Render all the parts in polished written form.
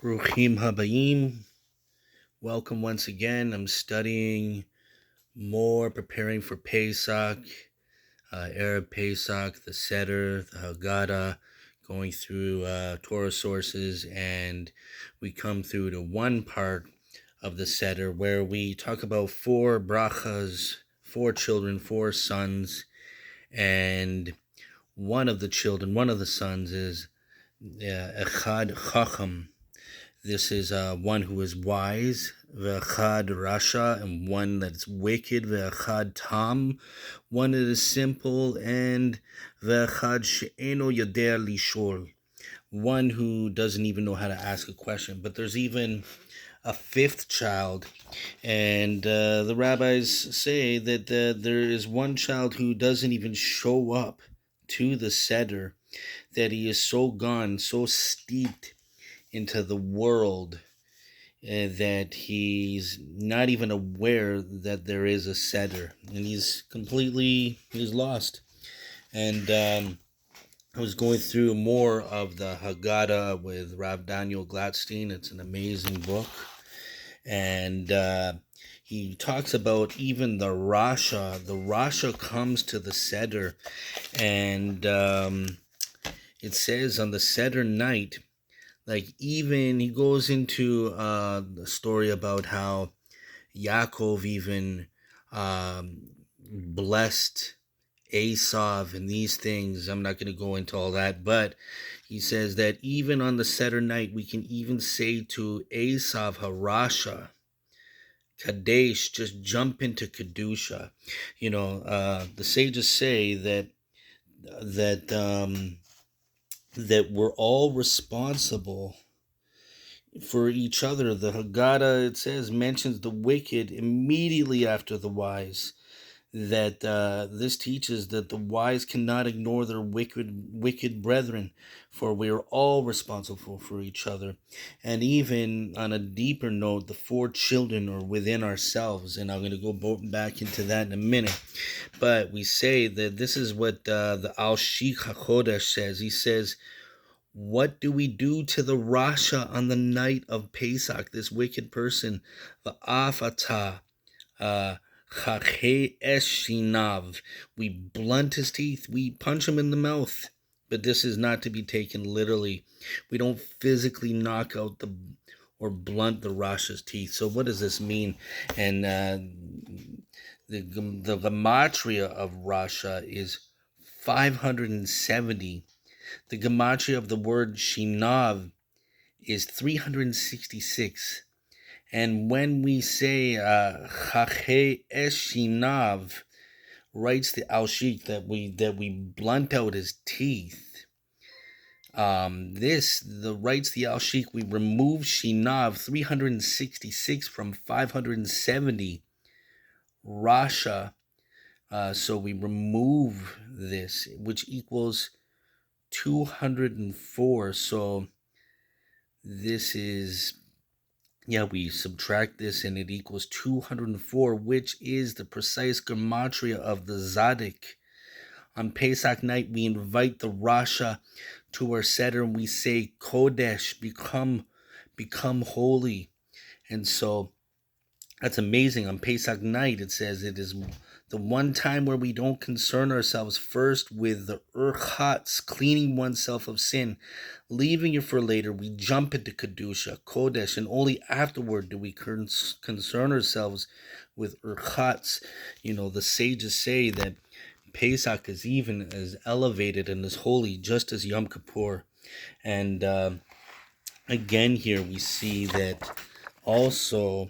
Bruchim Habayim. Welcome once again. I'm studying more, preparing for Pesach, Arab Pesach, the Seder, the Haggadah, going through Torah sources, and we come through to one part of the Seder where we talk about four brachas, four children, four sons, and one of the sons is Echad Chacham. This is one who is wise, ve'achad rasha, and one that is wicked, ve'achad tam, one that is simple, and ve'achad she'eno yodea lishol, one who doesn't even know how to ask a question. But there's even a fifth child, and the rabbis say that there is one child who doesn't even show up to the Seder, that he is so gone, so steeped into the world that he's not even aware that there is a Seder, and he's lost. And I was going through more of the Haggadah with Rav Daniel Gladstein. It's an amazing book, and he talks about even the Rasha. The Rasha comes to the Seder, and it says on the Seder night, like, even he goes into the story about how Yaakov even blessed Esav and these things. I'm not going to go into all that, but he says that even on the Seder night, we can even say to Esav Harasha, Kadesh, just jump into Kedusha. The sages say that that we're all responsible for each other. The Haggadah, it says, mentions the wicked immediately after the wise. That this teaches that the wise cannot ignore their wicked brethren, for we are all responsible for each other. And even on a deeper note, the four children are within ourselves, and I'm going to go back into that in a minute. But we say that this is what the Al Sheikh HaKodesh says. He says, what do we do to the Rasha on the night of Pesach, this wicked person? The Afata, Chachei Eshinav. We blunt his teeth, we punch him in the mouth. But this is not to be taken literally. We don't physically knock out or blunt the Rasha's teeth. So what does this mean? And the gematria of Rasha is 570. The gematria of the word shinav is 366. And when we say Chachei Eshinav, writes the Al-Sheikh that we blunt out his teeth. Writes the Al-Sheikh, we remove Shinav 366 from 570 Rasha. So we remove this, which equals 204. So this is, we subtract this and it equals 204, which is the precise gematria of the Zadik. On Pesach night, we invite the Rasha to our Seder and we say, Kodesh, become holy. And so that's amazing. On Pesach night, it says it is the one time where we don't concern ourselves first with the urchatz, cleaning oneself of sin, leaving it for later. We jump into Kedusha, Kodesh, and only afterward do we concern ourselves with urchatz. The sages say that Pesach is even as elevated and as holy just as Yom Kippur. And again here we see that also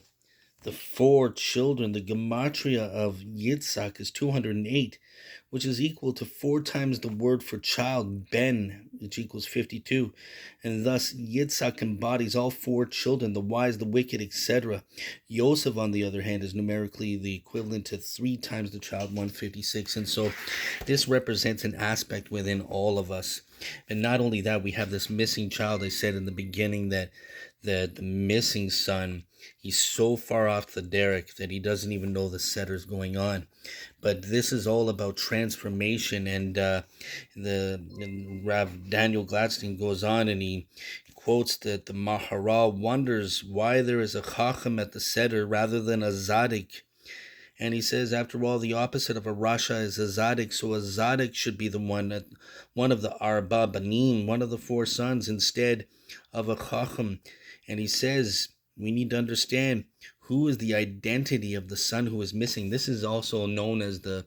the four children, the gematria of Yitzhak is 208, which is equal to 4 times the word for child, Ben, which equals 52. And thus Yitzhak embodies all 4 children, the wise, the wicked, etc. Yosef, on the other hand, is numerically the equivalent to 3 times the child, 156. And so this represents an aspect within all of us. And not only that, we have this missing child. I said in the beginning that the missing son, he's so far off the derek that he doesn't even know the Seder's going on. But this is all about transformation, and Rav Daniel Gladstein goes on and he quotes that the Maharal wonders why there is a Chacham at the Seder rather than a Zadik. And he says, after all, the opposite of a Rasha is a Zadik, so a Zadik should be the one of the Arba Banim, one of the four sons, instead of a Chacham. And he says, we need to understand who is the identity of the son who is missing. This is also known as the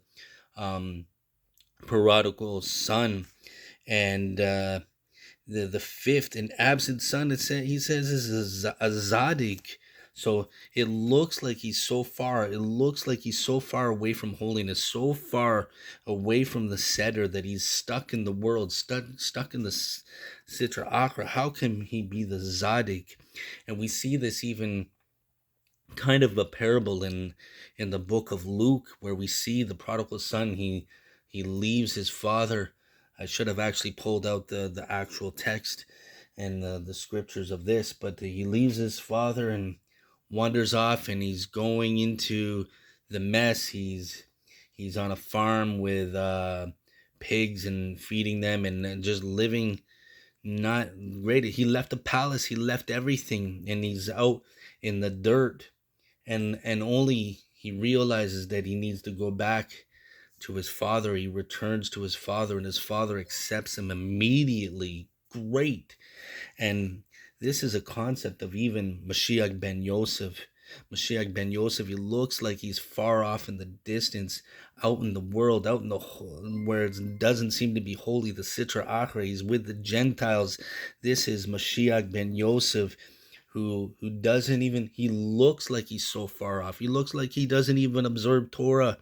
prodigal son. And the fifth and absent son, he says, is a Zadik. So it looks like he's so far. It looks like he's so far away from holiness, so far away from the Seder that he's stuck in the world, stuck in the Sitra Achra. How can he be the Zadik? And we see this even kind of a parable in the book of Luke, where we see the prodigal son. He leaves his father. I should have actually pulled out the actual text and the scriptures of this, but he leaves his father and wanders off, and he's going into the mess. He's on a farm with pigs and feeding them and just living not great. He left the palace, he left everything, and he's out in the dirt, and only he realizes that he needs to go back to his father. He returns to his father, and his father accepts him immediately. Great. And this is a concept of even Mashiach ben Yosef. Mashiach ben Yosef, he looks like he's far off in the distance, out in the world, out in the where it doesn't seem to be holy, the Sitra Achra. He's with the Gentiles. This is Mashiach ben Yosef, who doesn't even, he looks like he's so far off. He looks like he doesn't even observe Torah,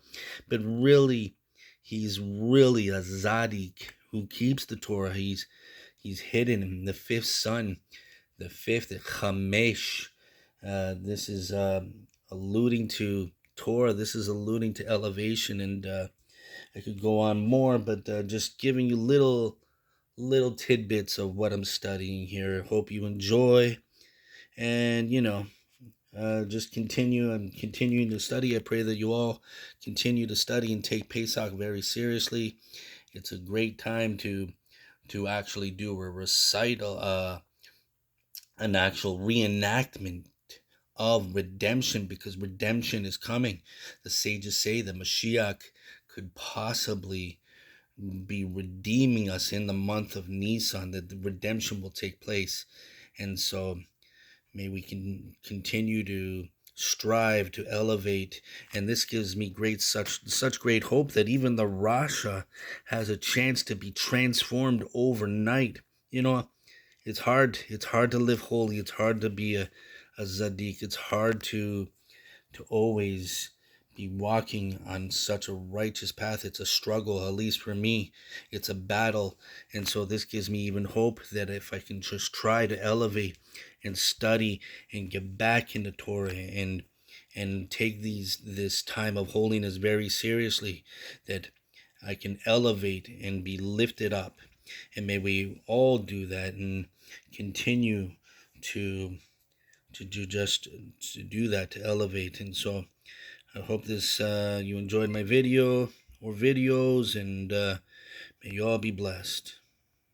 but really, he's really a Zadik who keeps the Torah. He's hidden in the fifth son, the fifth, Chamesh. This is alluding to Torah. This is alluding to elevation, and I could go on more, but just giving you little tidbits of what I'm studying here. Hope you enjoy, and just continue. I'm continuing to study. I pray that you all continue to study and take Pesach very seriously. It's a great time to actually do a recital, an actual reenactment of redemption, because redemption is coming. The sages say that Mashiach could possibly be redeeming us in the month of Nisan, that the redemption will take place. And so may we can continue to strive to elevate, and this gives me such great hope that even the Rasha has a chance to be transformed overnight. It's hard to live holy. It's hard to be a Zadik. It's hard to always be walking on such a righteous path. It's a struggle, at least for me. It's a battle. And so this gives me even hope that if I can just try to elevate and study and get back into Torah and take this time of holiness very seriously, that I can elevate and be lifted up. And may we all do that and continue to do that, to elevate. And so I hope this you enjoyed my video or videos, and may you all be blessed.